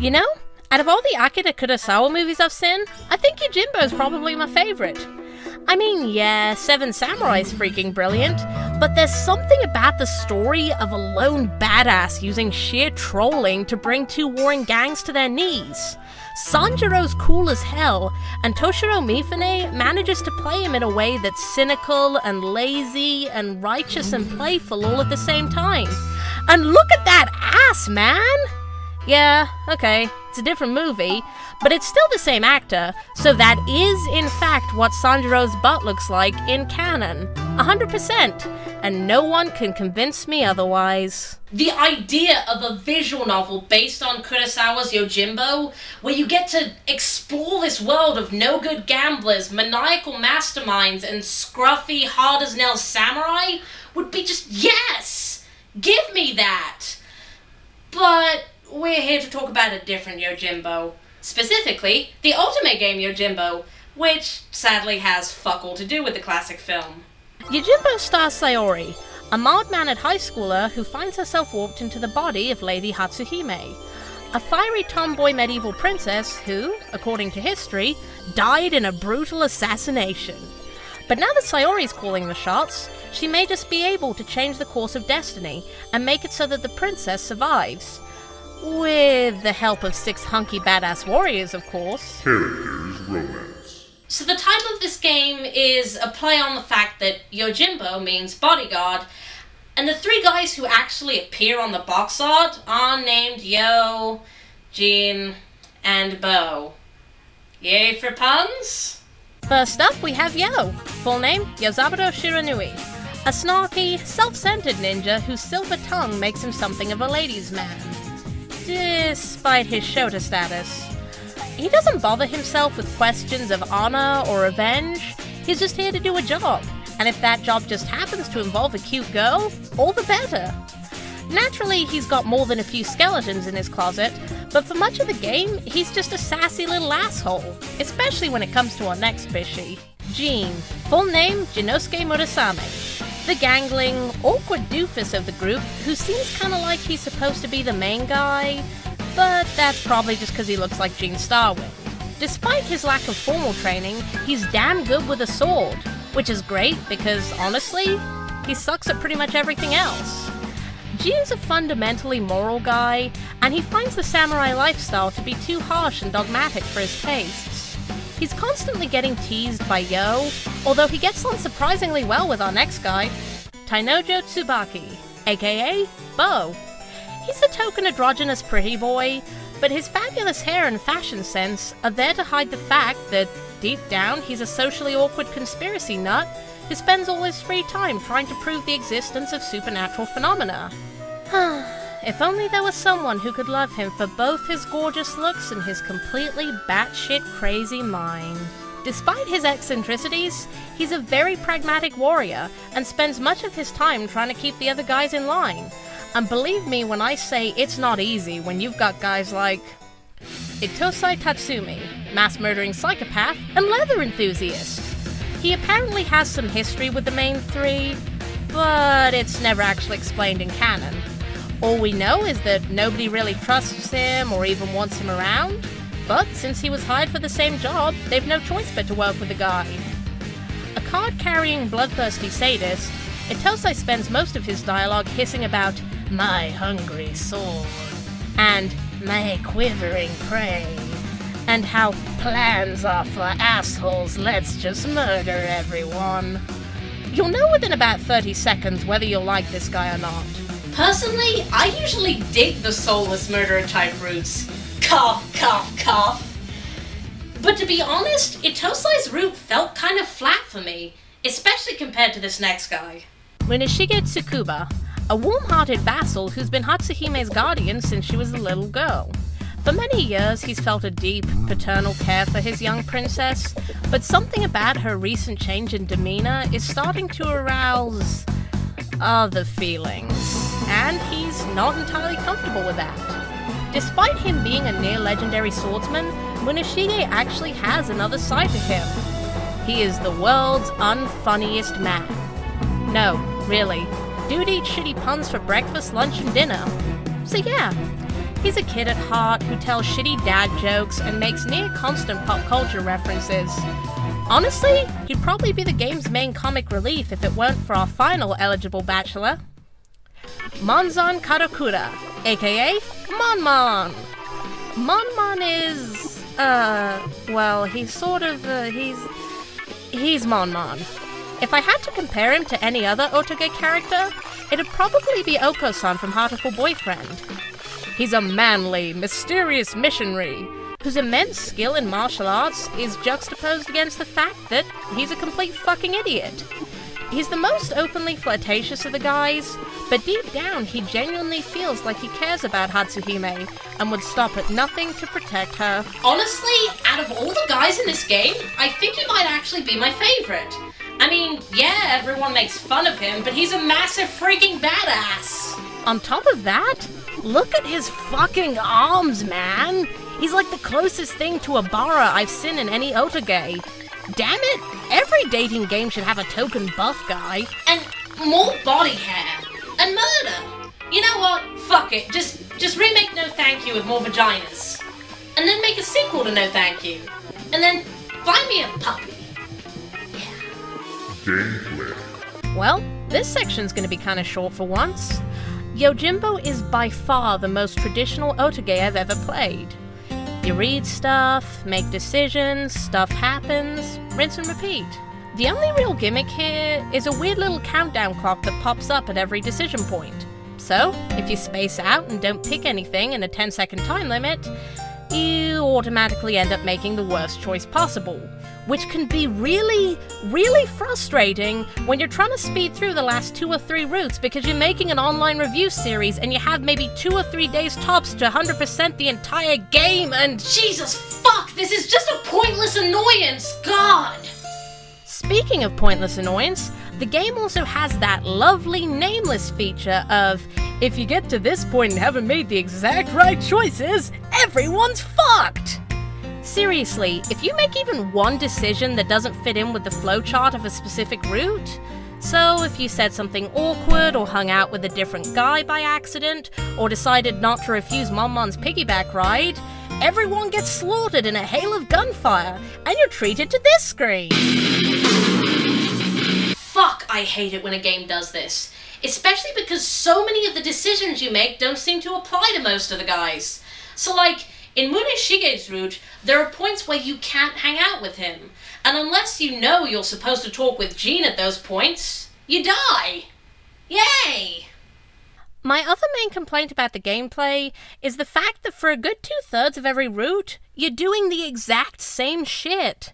You know, out of all the Akira Kurosawa movies I've seen, I think Yo-Jin-Bo is probably my favorite. I mean, yeah, Seven Samurai is freaking brilliant, but there's something about the story of a lone badass using sheer trolling to bring two warring gangs to their knees. Sanjiro's cool as hell, and Toshiro Mifune manages to play him in a way that's cynical and lazy and righteous and playful all at the same time. And look at that ass, man! Yeah, okay, it's a different movie, but it's still the same actor, so that is in fact what Sanjiro's butt looks like in canon. 100%, and no one can convince me otherwise. The idea of a visual novel based on Kurosawa's Yo-Jin-Bo, where you get to explore this world of no-good gamblers, maniacal masterminds, and scruffy, hard-as-nails samurai, would be just yes! Give me that! But we're here to talk about a different Yo-Jin-Bo. Specifically, the Otome game Yo-Jin-Bo, which sadly has fuck all to do with the classic film. Yo-Jin-Bo stars Sayori, a mild-mannered high schooler who finds herself warped into the body of Lady Hatsuhime, a fiery tomboy medieval princess who, according to history, died in a brutal assassination. But now that Sayori's calling the shots, she may just be able to change the course of destiny and make it so that the princess survives. With the help of 6 hunky badass warriors, of course. Characters Romance. So the title of this game is a play on the fact that Yo-Jin-Bo means bodyguard, and the 3 guys who actually appear on the box art are named Yo, Jin, and Bo. Yay for puns? First up, we have Yo, full name Yozaburo Shiranui, a snarky, self-centered ninja whose silver tongue makes him something of a ladies' man. Despite his Shota status. He doesn't bother himself with questions of honor or revenge, he's just here to do a job, and if that job just happens to involve a cute girl, all the better. Naturally, he's got more than a few skeletons in his closet, but for much of the game, he's just a sassy little asshole, especially when it comes to our next bishy. Jin, full name Jinosuke Murasame, the gangling, awkward doofus of the group who seems kinda like he's supposed to be the main guy, but that's probably just because he looks like Gene Starwind. Despite his lack of formal training, he's damn good with a sword, which is great because, honestly, he sucks at pretty much everything else. Jin's a fundamentally moral guy, and he finds the samurai lifestyle to be too harsh and dogmatic for his tastes. He's constantly getting teased by Yo, although he gets on surprisingly well with our next guy, Tainojo Tsubaki, aka Bo. He's a token androgynous pretty boy, but his fabulous hair and fashion sense are there to hide the fact that, deep down, he's a socially awkward conspiracy nut who spends all his free time trying to prove the existence of supernatural phenomena. If only there was someone who could love him for both his gorgeous looks and his completely batshit crazy mind. Despite his eccentricities, he's a very pragmatic warrior and spends much of his time trying to keep the other guys in line. And believe me when I say it's not easy when you've got guys like Itosai Tatsumi, mass-murdering psychopath and leather enthusiast. He apparently has some history with the main 3, but it's never actually explained in canon. All we know is that nobody really trusts him or even wants him around, but since he was hired for the same job, they've no choice but to work with the guy. A card-carrying, bloodthirsty sadist, Itosai spends most of his dialogue hissing about "my hungry soul" and "my quivering prey," and how plans are for assholes, let's just murder everyone. You'll know within about 30 seconds whether you'll like this guy or not. Personally, I usually dig the soulless murderer type routes. Cough, cough, cough. But to be honest, Itosai's route felt kind of flat for me, especially compared to this next guy. Muneshige Tsukuba, a warm-hearted vassal who's been Hatsuhime's guardian since she was a little girl. For many years, he's felt a deep, paternal care for his young princess, but something about her recent change in demeanor is starting to arouse other feelings, and he's not entirely comfortable with that. Despite him being a near-legendary swordsman, Muneshige actually has another side to him. He is the world's unfunniest man. No, really. Dude eats shitty puns for breakfast, lunch, and dinner. So yeah, He's a kid at heart who tells shitty dad jokes and makes near-constant pop culture references. Honestly, he'd probably be the game's main comic relief if it weren't for our final eligible bachelor. Monzon Karakura, aka Monmon. Monmon is, he's Monmon. If I had to compare him to any other Otoge character, it'd probably be Oko-san from Heartful Boyfriend. He's a manly, mysterious missionary whose immense skill in martial arts is juxtaposed against the fact that he's a complete fucking idiot. He's the most openly flirtatious of the guys, but deep down he genuinely feels like he cares about Hatsuhime and would stop at nothing to protect her. Honestly, out of all the guys in this game, I think he might actually be my favorite. I mean, yeah, everyone makes fun of him, but he's a massive freaking badass. On top of that, look at his fucking arms, man! He's like the closest thing to a Bara I've seen in any Otoge. Damn it! Every dating game should have a token buff guy. And more body hair. And murder. You know what? Fuck it. Just remake No Thank You with more vaginas. And then make a sequel to No Thank You. And then find me a puppy. Gameplay. Well, this section's gonna be kinda short for once. Yo-Jin-Bo is by far the most traditional Otoge I've ever played. You read stuff, make decisions, stuff happens, rinse and repeat. The only real gimmick here is a weird little countdown clock that pops up at every decision point. So, if you space out and don't pick anything in a 10-second time limit, you automatically end up making the worst choice possible, which can be really, really frustrating when you're trying to speed through the last 2 or 3 routes because you're making an online review series and you have maybe 2 or 3 days tops to 100% the entire game and... Jesus fuck, this is just a pointless annoyance, God! Speaking of pointless annoyance, the game also has that lovely nameless feature of, if you get to this point and haven't made the exact right choices, everyone's fucked! Seriously, if you make even one decision that doesn't fit in with the flowchart of a specific route, so if you said something awkward or hung out with a different guy by accident, or decided not to refuse Monmon's piggyback ride, everyone gets slaughtered in a hail of gunfire, and you're treated to this screen. Fuck, I hate it when a game does this. Especially because so many of the decisions you make don't seem to apply to most of the guys. So like, in Muneshige's route, there are points where you can't hang out with him. And unless you know you're supposed to talk with Jean at those points, you die. Yay! My other main complaint about the gameplay is the fact that for a good 2/3 of every route, you're doing the exact same shit.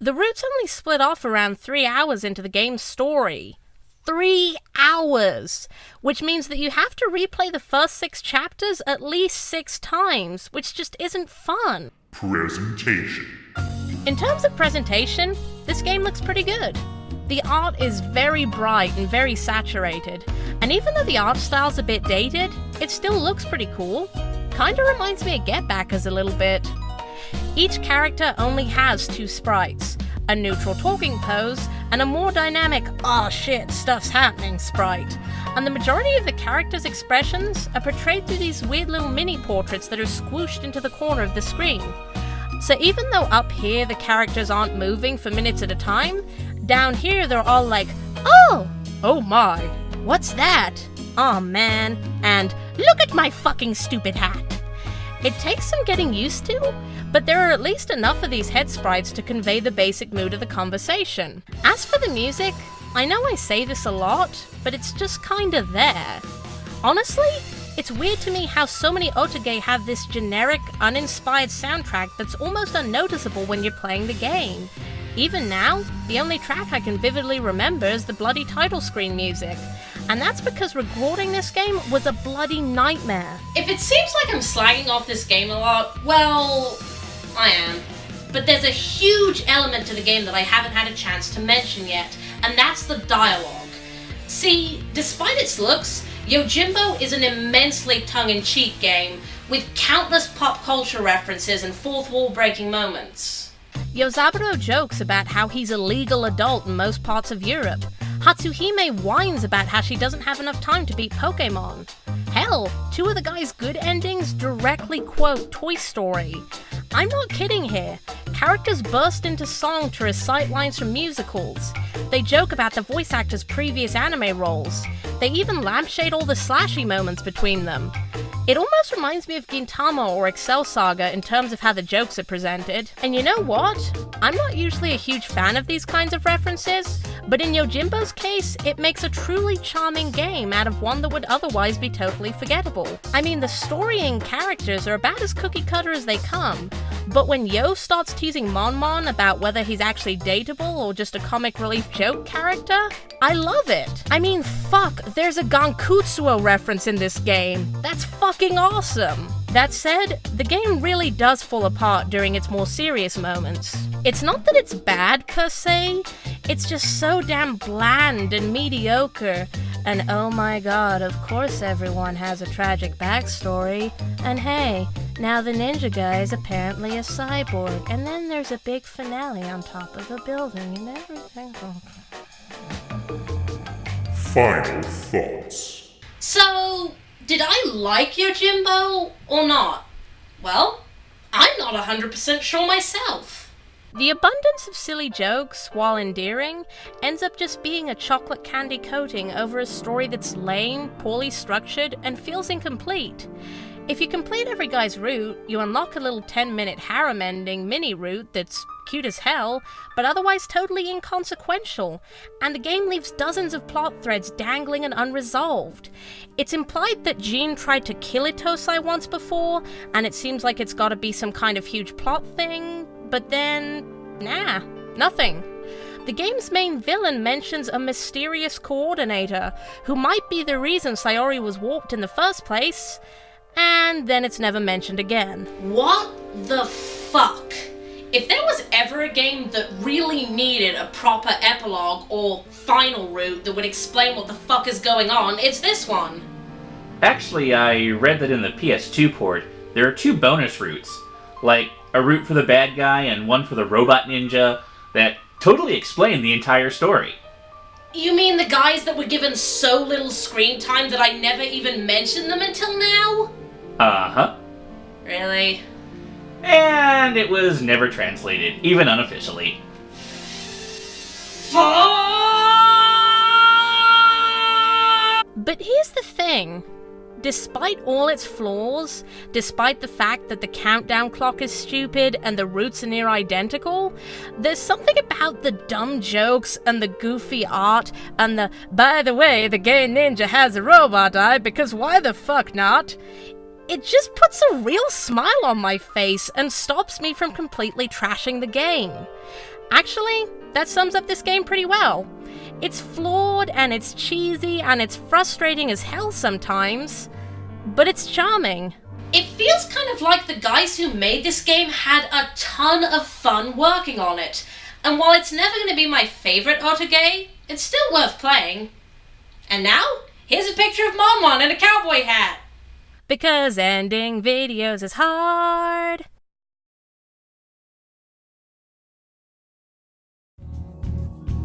The routes only split off around 3 hours into the game's story. 3 hours! Which means that you have to replay the first 6 chapters at least 6 times, which just isn't fun. Presentation. In terms of presentation, this game looks pretty good. The art is very bright and very saturated, and even though the art style's a bit dated, it still looks pretty cool. Kinda reminds me of Get Backers a little bit. Each character only has 2 sprites, a neutral talking pose, and a more dynamic "aw shit, stuff's happening" sprite. And the majority of the characters' expressions are portrayed through these weird little mini-portraits that are squooshed into the corner of the screen. So even though up here the characters aren't moving for minutes at a time, down here they're all like, "Oh! Oh my! What's that? Aw man!" and "Look at my fucking stupid hat!" It takes some getting used to, but there are at least enough of these head sprites to convey the basic mood of the conversation. As for the music, I know I say this a lot, but it's just kinda there. Honestly, it's weird to me how so many Otoge have this generic, uninspired soundtrack that's almost unnoticeable when you're playing the game. Even now, the only track I can vividly remember is the bloody title screen music. And that's because recording this game was a bloody nightmare. If it seems like I'm slagging off this game a lot, well, I am. But there's a huge element to the game that I haven't had a chance to mention yet, and that's the dialogue. See, despite its looks, Yo-Jin-Bo is an immensely tongue-in-cheek game, with countless pop culture references and fourth wall breaking moments. Yozaburo jokes about how he's a legal adult in most parts of Europe. Hatsuhime whines about how she doesn't have enough time to beat Pokemon. Hell, hell, 2 of the guy's good endings directly quote Toy Story. I'm not kidding here. Characters burst into song to recite lines from musicals. They joke about the voice actors' previous anime roles. They even lampshade all the slashy moments between them. It almost reminds me of Gintama or Excel Saga in terms of how the jokes are presented. And you know what? I'm not usually a huge fan of these kinds of references, but in Yo-Jin-Bo's case, it makes a truly charming game out of one that would otherwise be totally forgettable. I mean, the story and characters are about as cookie cutter as they come, but when Yo starts teasing Mon about whether he's actually dateable or just a comic relief joke character, I love it. I mean, fuck, there's a Gankutsuo reference in this game. That's fucking awesome. That said, the game really does fall apart during its more serious moments. It's not that it's bad per se, it's just so damn bland and mediocre. And oh my god, of course everyone has a tragic backstory. And hey, now the ninja guy is apparently a cyborg, and then there's a big finale on top of a building and everything. Final thoughts. So, did I like Yo-Jin-Bo or not? Well, I'm not 100% sure myself. The abundance of silly jokes, while endearing, ends up just being a chocolate candy coating over a story that's lame, poorly structured, and feels incomplete. If you complete every guy's route, you unlock a little 10-minute harem-ending mini-route that's cute as hell, but otherwise totally inconsequential, and the game leaves dozens of plot threads dangling and unresolved. It's implied that Jean tried to kill Itosai once before, and it seems like it's gotta be some kind of huge plot thing, but then, nah, nothing. The game's main villain mentions a mysterious coordinator, who might be the reason Sayori was warped in the first place, and then it's never mentioned again. What the fuck? If there was ever a game that really needed a proper epilogue or final route that would explain what the fuck is going on, it's this one. Actually, I read that in the PS2 port, there are 2 bonus routes, like a route for the bad guy and one for the robot ninja, that totally explain the entire story. You mean the guys that were given so little screen time that I never even mentioned them until now? Uh-huh. Really? And it was never translated, even unofficially. But here's the thing. Despite all its flaws, despite the fact that the countdown clock is stupid and the routes are near identical, there's something about the dumb jokes and the goofy art and the, by the way, the gay ninja has a robot eye because why the fuck not? It just puts a real smile on my face and stops me from completely trashing the game. Actually, that sums up this game pretty well. It's flawed and it's cheesy and it's frustrating as hell sometimes, but it's charming. It feels kind of like the guys who made this game had a ton of fun working on it, and while it's never going to be my favourite Otome, it's still worth playing. And now, here's a picture of Mon in a cowboy hat. Because ending videos is hard.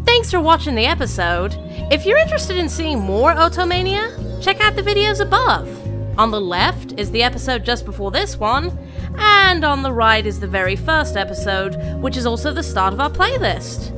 Thanks for watching the episode. If you're interested in seeing more Otome-Nia, check out the videos above. On the left is the episode just before this one, and on the right is the very first episode, which is also the start of our playlist.